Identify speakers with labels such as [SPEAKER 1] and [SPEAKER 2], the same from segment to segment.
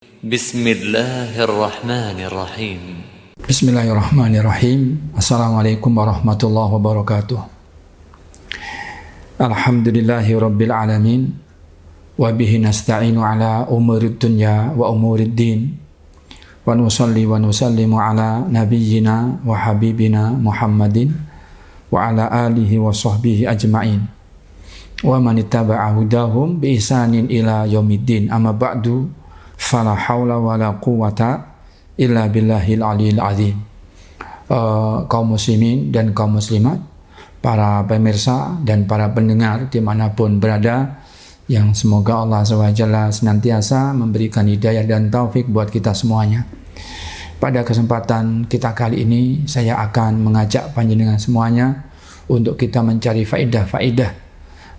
[SPEAKER 1] Bismillahirrahmanirrahim.
[SPEAKER 2] Bismillahirrahmanirrahim. Assalamualaikum warahmatullahi wabarakatuh. Alhamdulillahi rabbil alamin. Wa bihi nasta'inu ala umurid dunya wa umurid din. Wa nusalli wa nusallimu ala nabiyyina wa habibina Muhammadin wa ala alihi wa sahbihi ajma'in. Wa man ittaba'a hudahum bi ihsanin ila yaumiddin. Amma ba'du. Fala haula wala quwata illa billahil aliyil azim. Kaum muslimin dan kaum muslimat, para pemirsa dan para pendengar dimanapun berada, yang semoga Allah SWT senantiasa memberikan hidayah dan taufik buat kita semuanya. Pada kesempatan kita kali ini, saya akan mengajak panjenengan semuanya untuk kita mencari faedah-faedah,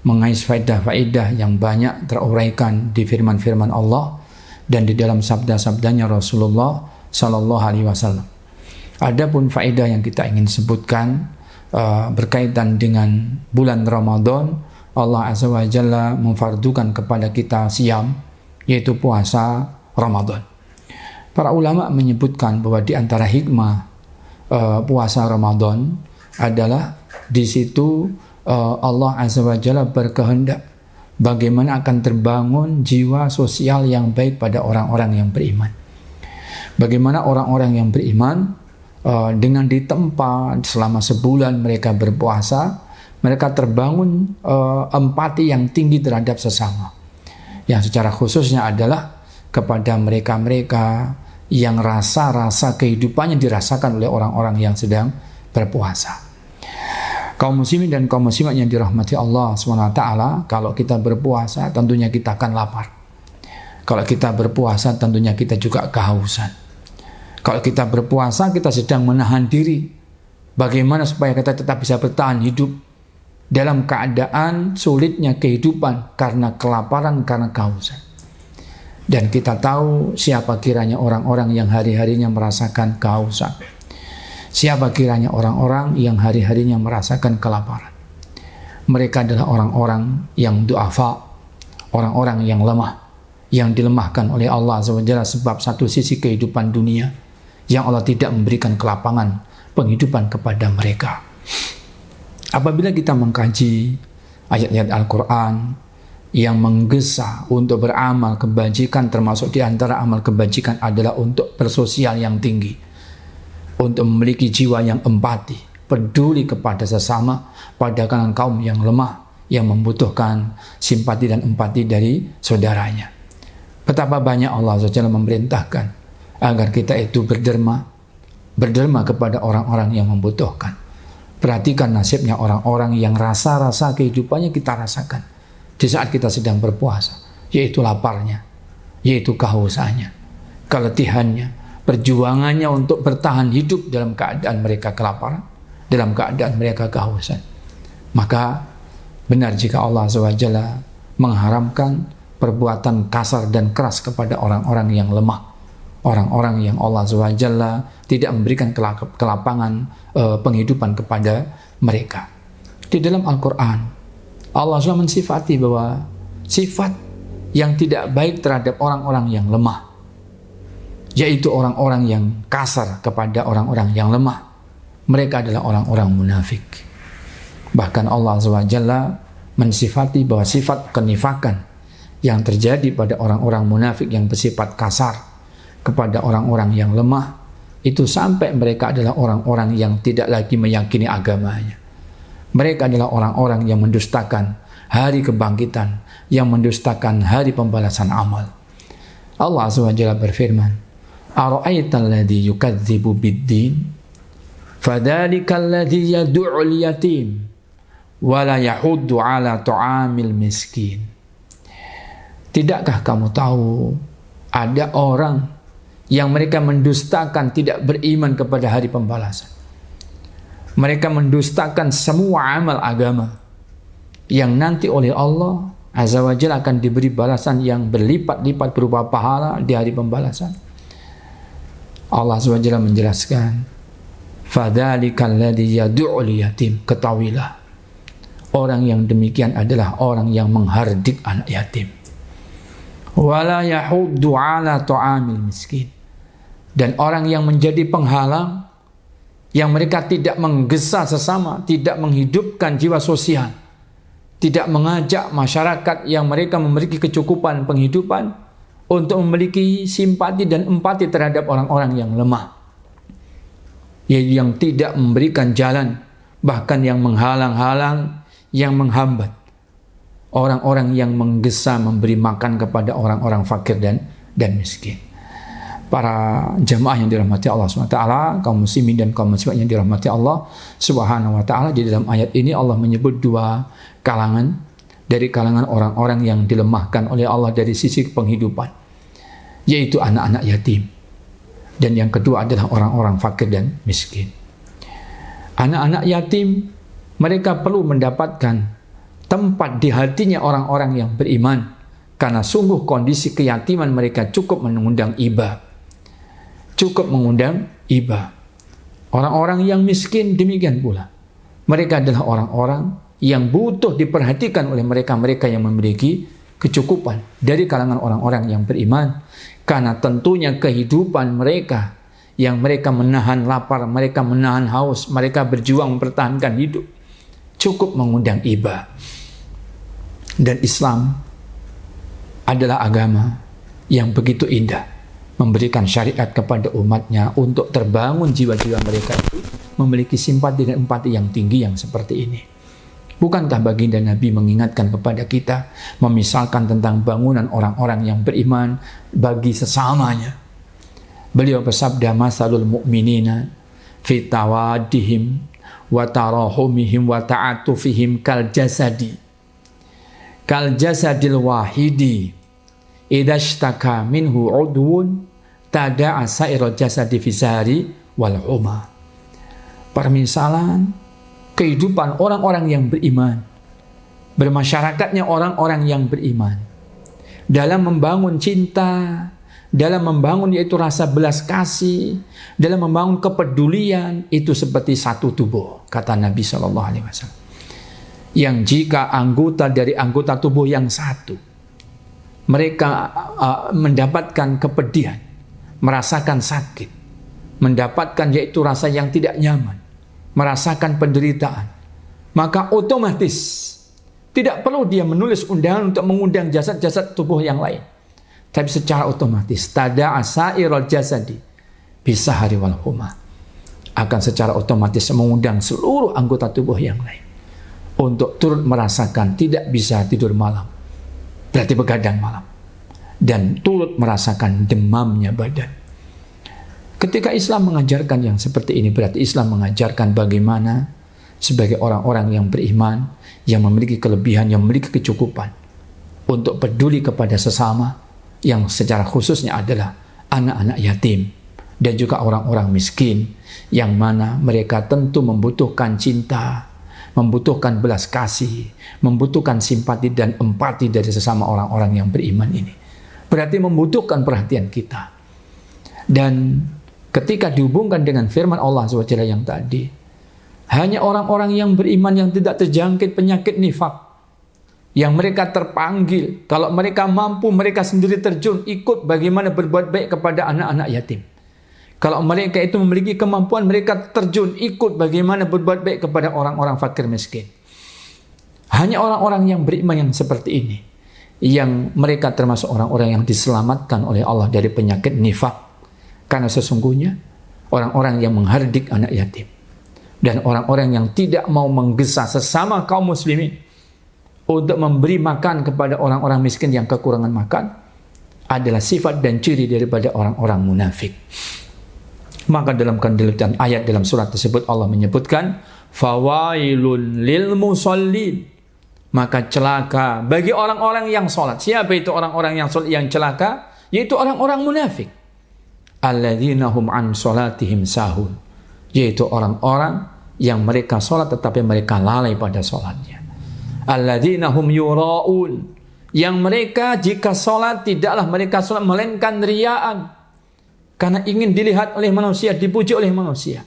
[SPEAKER 2] mengais faedah-faedah yang banyak teruraikan di firman-firman Allah dan di dalam sabda-sabdanya Rasulullah Sallallahu Alaihi Wasallam. Adapun faedah yang kita ingin sebutkan berkaitan dengan bulan Ramadan, Allah Azza wa Jalla memfardukan kepada kita siyam, yaitu puasa Ramadan. Para ulama menyebutkan bahwa di antara hikmah puasa Ramadan adalah di situ Allah Azza wa Jalla berkehendak bagaimana akan terbangun jiwa sosial yang baik pada orang-orang yang beriman. Bagaimana orang-orang yang beriman dengan ditempa selama sebulan mereka berpuasa, mereka terbangun empati yang tinggi terhadap sesama. Yang secara khususnya adalah kepada mereka-mereka yang rasa-rasa kehidupannya dirasakan oleh orang-orang yang sedang berpuasa. Kaum muslimin dan kaum muslimat yang dirahmati Allah SWT, kalau kita berpuasa tentunya kita akan lapar. Kalau kita berpuasa tentunya kita juga kehausan. Kalau kita berpuasa kita sedang menahan diri. Bagaimana supaya kita tetap bisa bertahan hidup dalam keadaan sulitnya kehidupan karena kelaparan, karena kehausan. Dan kita tahu siapa kiranya orang-orang yang hari-harinya merasakan kehausan. Siapa kiranya orang-orang yang hari-harinya merasakan kelaparan. Mereka adalah orang-orang yang du'afa, orang-orang yang lemah, yang dilemahkan oleh Allah SWT sebab satu sisi kehidupan dunia yang Allah tidak memberikan kelapangan penghidupan kepada mereka. Apabila kita mengkaji ayat-ayat Al-Quran yang menggesa untuk beramal kebajikan, termasuk di antara amal kebajikan adalah untuk bersosial yang tinggi, untuk memiliki jiwa yang empati, peduli kepada sesama, pada kalangan kaum yang lemah, yang membutuhkan simpati dan empati dari saudaranya. Betapa banyak Allah SWT memerintahkan agar kita itu berderma kepada orang-orang yang membutuhkan. Perhatikan nasibnya orang-orang yang rasa-rasa kehidupannya kita rasakan di saat kita sedang berpuasa, yaitu laparnya, yaitu kehausannya, keletihannya, perjuangannya untuk bertahan hidup dalam keadaan mereka kelaparan, dalam keadaan mereka kehausan. Maka benar jika Allah SWT mengharamkan perbuatan kasar dan keras kepada orang-orang yang lemah, orang-orang yang Allah SWT tidak memberikan kelapangan penghidupan kepada mereka. Di dalam Al-Quran Allah SWT mensifati bahwa sifat yang tidak baik terhadap orang-orang yang lemah, yaitu orang-orang yang kasar kepada orang-orang yang lemah, mereka adalah orang-orang munafik. Bahkan Allah SWT mensifati bahwa sifat kenifakan yang terjadi pada orang-orang munafik yang bersifat kasar kepada orang-orang yang lemah, itu sampai mereka adalah orang-orang yang tidak lagi meyakini agamanya. Mereka adalah orang-orang yang mendustakan hari kebangkitan, yang mendustakan hari pembalasan amal. Allah SWT berfirman, Ara'aital ladzi yukadzibu bid-din fadzalikal ladzi yad'ul yatim wa la yahuddu 'ala ta'amil miskin. Tidakkah kamu tahu ada orang yang mereka mendustakan, tidak beriman kepada hari pembalasan. Mereka mendustakan semua amal agama yang nanti oleh Allah Azza wa Jalla akan diberi balasan yang berlipat-lipat berupa pahala di hari pembalasan. Allah SWT menjelaskan, fadzalikal ladzi yad'ul yatim. Ketahuilah, orang yang demikian adalah orang yang menghardik anak yatim. wala yahuddu ala ta'amil miskin. Dan orang yang menjadi penghalang, yang mereka tidak menggesa sesama, tidak menghidupkan jiwa sosial, tidak mengajak masyarakat yang mereka memiliki kecukupan penghidupan untuk memiliki simpati dan empati terhadap orang-orang yang lemah, yaitu yang tidak memberikan jalan, bahkan yang menghalang-halang, yang menghambat orang-orang yang menggesa memberi makan kepada orang-orang fakir dan miskin. Para jamaah yang dirahmati Allah SWT, kaum muslimin dan kaum muslimat yang dirahmati Allah Subhanahu wa ta'ala, di dalam ayat ini Allah menyebut dua kalangan dari kalangan orang-orang yang dilemahkan oleh Allah dari sisi penghidupan, yaitu anak-anak yatim, dan yang kedua adalah orang-orang fakir dan miskin. Anak-anak yatim, mereka perlu mendapatkan tempat di hatinya orang-orang yang beriman, karena sungguh kondisi keyatiman mereka cukup mengundang iba. Orang-orang yang miskin demikian pula. Mereka adalah orang-orang yang butuh diperhatikan oleh mereka-mereka yang memiliki kecukupan dari kalangan orang-orang yang beriman, karena tentunya kehidupan mereka yang mereka menahan lapar, mereka menahan haus, mereka berjuang mempertahankan hidup, cukup mengundang iba. Dan Islam adalah agama yang begitu indah, memberikan syariat kepada umatnya untuk terbangun jiwa-jiwa mereka itu memiliki simpati dan empati yang tinggi yang seperti ini. Bukankah baginda Nabi mengingatkan kepada kita, memisalkan tentang bangunan orang-orang yang beriman bagi sesamanya? Beliau bersabda, masalul mu'minina fi tawaddihim wa tarahumihim wa ta'atufihim kal jasadil wahidi idashtaka minhu udwun tada'a sa'iral jasadi fisari wal huma. Permisalan kehidupan orang-orang yang beriman, bermasyarakatnya orang-orang yang beriman dalam membangun cinta, dalam membangun yaitu rasa belas kasih, dalam membangun kepedulian, itu seperti satu tubuh, kata Nabi SAW. Yang jika anggota dari anggota tubuh yang satu, mereka mendapatkan kepedihan, merasakan sakit, mendapatkan yaitu rasa yang tidak nyaman, merasakan penderitaan, maka otomatis tidak perlu dia menulis undangan untuk mengundang jasad-jasad tubuh yang lain, tapi secara otomatis tada'a sa'iral jasadi bisahari wal huma, akan secara otomatis mengundang seluruh anggota tubuh yang lain untuk turut merasakan tidak bisa tidur malam, berarti begadang malam, dan turut merasakan demamnya badan. Ketika Islam mengajarkan yang seperti ini, berarti Islam mengajarkan bagaimana sebagai orang-orang yang beriman, yang memiliki kelebihan, yang memiliki kecukupan, untuk peduli kepada sesama, yang secara khususnya adalah anak-anak yatim dan juga orang-orang miskin, yang mana mereka tentu membutuhkan cinta, membutuhkan belas kasih, membutuhkan simpati dan empati dari sesama orang-orang yang beriman ini. Berarti membutuhkan perhatian kita. Dan ketika dihubungkan dengan firman Allah SWT yang tadi, hanya orang-orang yang beriman yang tidak terjangkit penyakit nifak, yang mereka terpanggil, kalau mereka mampu mereka sendiri terjun ikut bagaimana berbuat baik kepada anak-anak yatim. Kalau mereka itu memiliki kemampuan, mereka terjun ikut bagaimana berbuat baik kepada orang-orang fakir miskin. Hanya orang-orang yang beriman yang seperti ini, yang mereka termasuk orang-orang yang diselamatkan oleh Allah dari penyakit nifak. Karena sesungguhnya orang-orang yang menghardik anak yatim dan orang-orang yang tidak mau menggesa sesama kaum muslimin untuk memberi makan kepada orang-orang miskin yang kekurangan makan adalah sifat dan ciri daripada orang-orang munafik. Maka dalam kandungan ayat dalam surat tersebut Allah menyebutkan fawailun lil musallin, maka celaka bagi orang-orang yang salat. Siapa itu orang-orang yang salat yang celaka? Yaitu orang-orang munafik. Alladzina hum an salatihim sahun, yaitu orang-orang yang mereka salat tetapi mereka lalai pada salatnya. Alladzina hum yura'un, yang mereka jika salat tidaklah mereka salat melainkan riyaan, karena ingin dilihat oleh manusia, dipuji oleh manusia.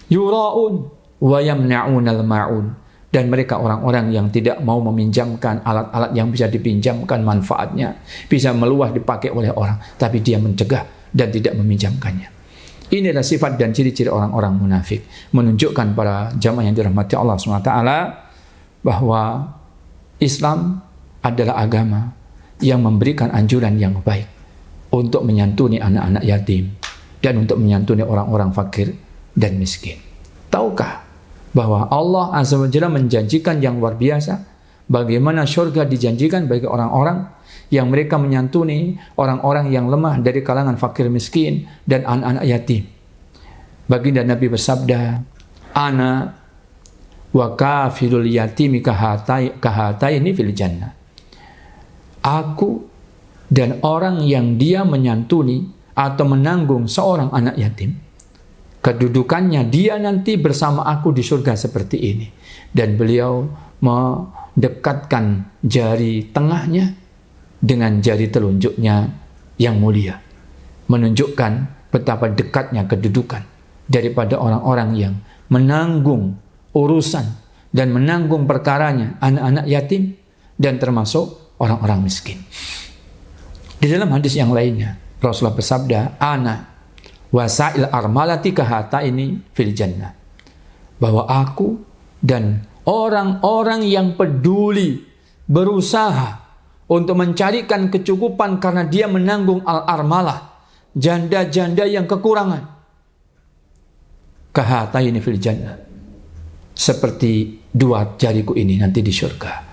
[SPEAKER 2] Yura'un wa yamna'unal ma'un, Dan mereka orang-orang yang tidak mau meminjamkan alat-alat yang bisa dipinjamkan manfaatnya, bisa meluah dipakai oleh orang, tapi dia mencegah dan tidak meminjamkannya. Inilah sifat dan ciri-ciri orang-orang munafik, menunjukkan para jamaah yang dirahmati Allah SWT bahwa Islam adalah agama yang memberikan anjuran yang baik untuk menyantuni anak-anak yatim dan untuk menyantuni orang-orang fakir dan miskin. Tahukah bahwa Allah Azza wa Jalla menjanjikan yang luar biasa, bagaimana surga dijanjikan bagi orang-orang yang mereka menyantuni orang-orang yang lemah dari kalangan fakir miskin dan anak-anak yatim. Baginda Nabi bersabda, "Ana wa kafilul yatimi kahataini fil jannah." Aku dan orang yang dia menyantuni atau menanggung seorang anak yatim, kedudukannya dia nanti bersama aku di surga seperti ini. Dan beliau mendekatkan jari tengahnya dengan jari telunjuknya yang mulia, menunjukkan betapa dekatnya kedudukan daripada orang-orang yang menanggung urusan dan menanggung perkaranya anak-anak yatim dan termasuk orang-orang miskin. Di dalam hadis yang lainnya Rasulullah bersabda, "Ana wasail armalati kahata ini fil jannah," bahwa aku dan orang-orang yang peduli berusaha untuk mencarikan kecukupan karena dia menanggung al-armalah, janda-janda yang kekurangan, kahata ini fil jannah, seperti dua jariku ini nanti di surga.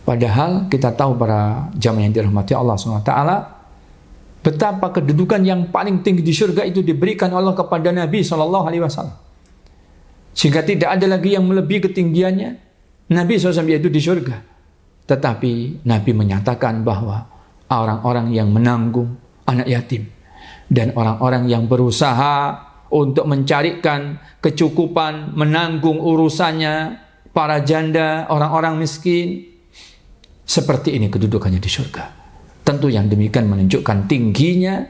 [SPEAKER 2] Padahal kita tahu para jamaah yang dirahmati Allah SWT, betapa kedudukan yang paling tinggi di surga itu diberikan Allah kepada Nabi SAW. Sehingga tidak ada lagi yang melebihi ketinggiannya Nabi SAW yaitu di surga. Tetapi Nabi menyatakan bahwa orang-orang yang menanggung anak yatim dan orang-orang yang berusaha untuk mencarikan kecukupan, menanggung urusannya para janda, orang-orang miskin, seperti ini kedudukannya di surga. Tentu yang demikian menunjukkan tingginya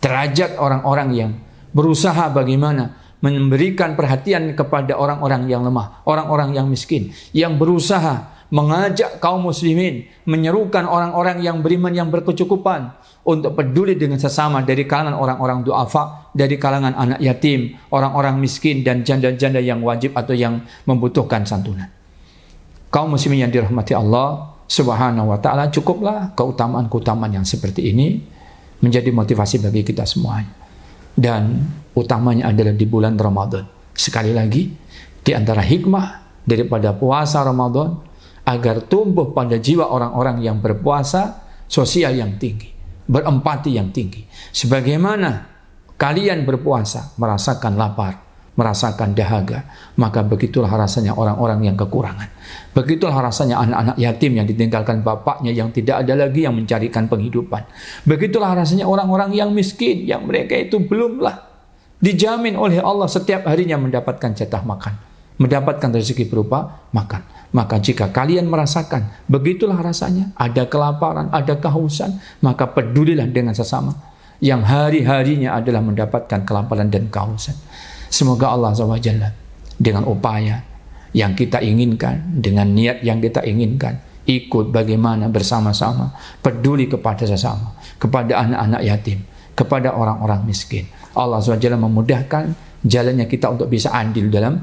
[SPEAKER 2] derajat orang-orang yang berusaha bagaimana memberikan perhatian kepada orang-orang yang lemah, orang-orang yang miskin, yang berusaha mengajak kaum muslimin, menyerukan orang-orang yang beriman yang berkecukupan untuk peduli dengan sesama dari kalangan orang-orang du'afa, dari kalangan anak yatim, orang-orang miskin dan janda-janda yang wajib atau yang membutuhkan santunan. Kaum muslimin yang dirahmati Allah Subhanahu wa ta'ala, cukuplah keutamaan-keutamaan yang seperti ini menjadi motivasi bagi kita semuanya. Dan utamanya adalah di bulan Ramadan. Sekali lagi, di antara hikmah daripada puasa Ramadan agar tumbuh pada jiwa orang-orang yang berpuasa sosial yang tinggi, berempati yang tinggi. Sebagaimana kalian berpuasa merasakan lapar, merasakan dahaga, maka begitulah rasanya orang-orang yang kekurangan. Begitulah rasanya anak-anak yatim yang ditinggalkan bapaknya, yang tidak ada lagi yang mencarikan penghidupan. Begitulah rasanya orang-orang yang miskin, yang mereka itu belumlah dijamin oleh Allah setiap harinya mendapatkan jatah makan, mendapatkan rezeki berupa makan. Maka jika kalian merasakan begitulah rasanya, ada kelaparan, ada kehausan, maka pedulilah dengan sesama yang hari-harinya adalah mendapatkan kelaparan dan kehausan. Semoga Allah SWT dengan upaya yang kita inginkan, dengan niat yang kita inginkan, ikut bagaimana bersama-sama peduli kepada sesama, kepada anak-anak yatim, kepada orang-orang miskin. Allah SWT memudahkan jalannya kita untuk bisa andil dalam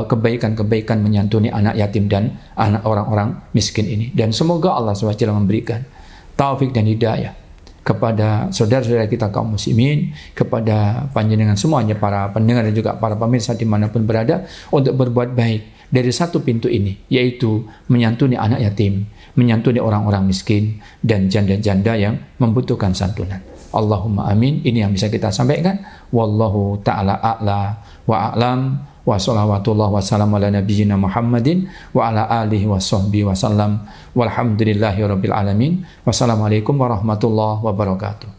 [SPEAKER 2] kebaikan-kebaikan menyantuni anak yatim dan anak orang-orang miskin ini. Dan semoga Allah SWT memberikan taufik dan hidayah kepada saudara-saudara kita kaum muslimin, kepada panjenengan semuanya, para pendengar dan juga para pemirsa dimanapun berada, untuk berbuat baik dari satu pintu ini, yaitu menyantuni anak yatim, menyantuni orang-orang miskin dan janda-janda yang membutuhkan santunan. Allahumma amin. Ini yang bisa kita sampaikan. Wallahu ta'ala a'la wa a'lam. Wa salawatullah wa salam ala nabiyyina Muhammadin wa ala alihi wa sahbihi wa sallam. Walhamdulillahi rabbil alamin. Wassalamualaikum warahmatullahi wabarakatuh.